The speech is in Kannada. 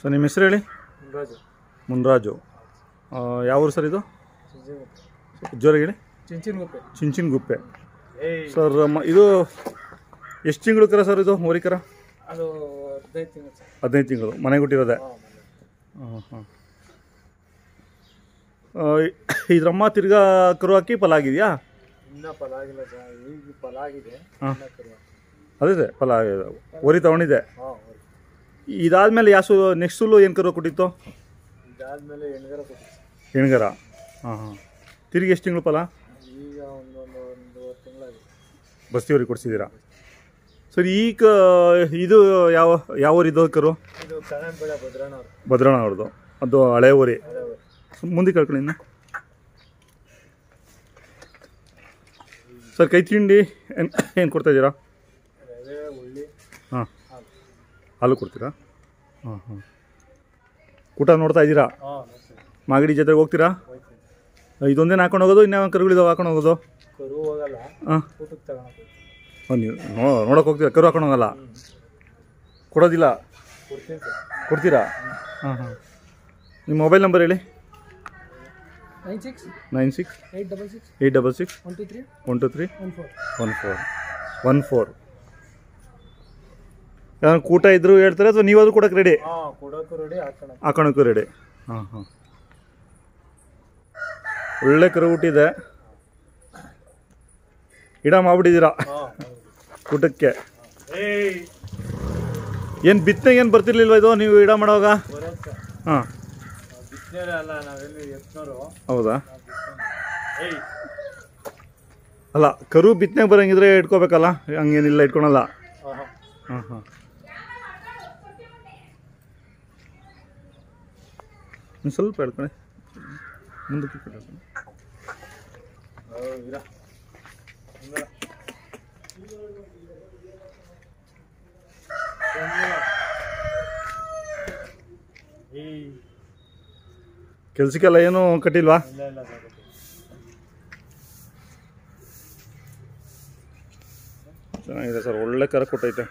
ಸರ್ ನಿಮ್ಮ ಹೆಸರು ಹೇಳಿ. ಮುನ್ರಾಜು. ಯಾವ ಊರು ಸರ್ ಇದು? ಜೋರಾಗಿ ಹೇಳಿ. ಚಿಂಚಿನಗುಪ್ಪೆ. ಸರ್ ಇದು ಎಷ್ಟು ತಿಂಗಳು ಕರ ಸರ್ ಇದು ಹೋರಿಕರ? 15 ತಿಂಗಳು ಮನೆಗೆ ಹುಟ್ಟಿರೋದೆ. ಹಾಂ. ಇದ್ರಮ್ಮ ತಿರ್ಗಾ ಕರು ಹಾಕಿ ಫಲ ಆಗಿದೆಯಾ? ಹಾಂ ಅದೇ ಫಲ ಆಗಿದೆ, ಹೋರಿ ತಗೊಂಡಿದ್ದೆ. ಇದಾದ್ಮೇಲೆ ನೆಕ್ಸ್ಟ್ ಸುಲ್ಲು ಏನು ಕರು ಕೊಟ್ಟಿತ್ತು? ಹೆಣ್ಗರ. ಹಾಂ. ತಿರುಗಿ ಎಷ್ಟು ತಿಂಗಳು ಫಲ? ಬಸ್ತಿಯವ್ರಿಗೆ ಕೊಡಿಸಿದ್ದೀರಾ? ಸರ್ ಈಗ ಇದು ಯಾವ ಊರಿದ್ದು ಕರು? ಭದ್ರಣ ಅವ್ರದ್ದು. ಅದು ಹಳೆ ಊರಿ. ಮುಂದೆ ಕಳ್ಕೊಳ್ಳಿ ಇನ್ನು. ಸರ್ ಕೈ ತಿಂಡಿ ಏನು ಕೊಡ್ತಾಯಿದ್ದೀರಾ? ಹಾಂ ಹಾಲು ಕೊಡ್ತೀರಾ? ಹಾಂ. ಊಟ ನೋಡ್ತಾ ಇದ್ದೀರಾ? ಮಾಗಡಿ ಜೊತೆಗೆ ಹೋಗ್ತೀರಾ? ಇದೊಂದೇನು ಹಾಕೊಂಡು ಹೋಗೋದು, ಇನ್ಯಾವ ಕರುಗಳಿದಾವೆ ಹಾಕೊಂಡು ಹೋಗೋದು? ಹಾಂ ನೀವು ನೋಡೋಕೆ ಹೋಗ್ತೀರಾ? ಕರು ಹಾಕೊಂಡು ಹೋಗಲ್ಲ? ಕೊಡೋದಿಲ್ಲ? ಕೊಡ್ತೀರಾ? ಹಾಂ. ನಿಮ್ಮ ಮೊಬೈಲ್ ನಂಬರ್ ಹೇಳಿ. 96 866 123 14. ಕೂಟ ಇದ್ರು ಹೇಳ್ತಾರೆ ಅಥವಾ ನೀವಾದ್ರೂ ಕೊಡೋಕೆ ರೆಡಿ? ಹಾಕೋಣಕ್ಕೂ ರೆಡಿ. ಹಾಂ. ಒಳ್ಳೆ ಕರು ಹುಟ್ಟಿದೆ. ಇಡ ಮಾಡ್ಬಿಟ್ಟಿದ್ದೀರಾ ಊಟಕ್ಕೆ. ಏನು ಬಿತ್ತನೆಗೆ ಏನು ಬರ್ತಿರ್ಲಿಲ್ವ ಇದು ನೀವು ಇಡ ಮಾಡೋವಾಗ? ಹಾಂ ಹೌದಾ? ಅಲ್ಲ ಕರು ಬಿತ್ತನೆಗೆ ಬರೋಂಗಿದ್ರೆ ಇಟ್ಕೋಬೇಕಲ್ಲ, ಹಂಗೇನಿಲ್ಲ ಇಟ್ಕೊಳಲ್ಲ. ಹಾಂ. ಸ್ವಲ್ಪ ಹೇಳ್ಕೊಳ್ಳಿ ಮುಂದಕ್ಕೆ ಕಟ್ಟಾಕೊಳ್ಳಿ. ಕೆಲ್ಸಕ್ಕೆಲ್ಲ ಏನು ಕಟ್ಟಿಲ್ವಾ? ಚೆನ್ನಾಗಿದೆ ಸರ್, ಒಳ್ಳೆ ಕರ ಕೊಟ್ಟೈತೆ.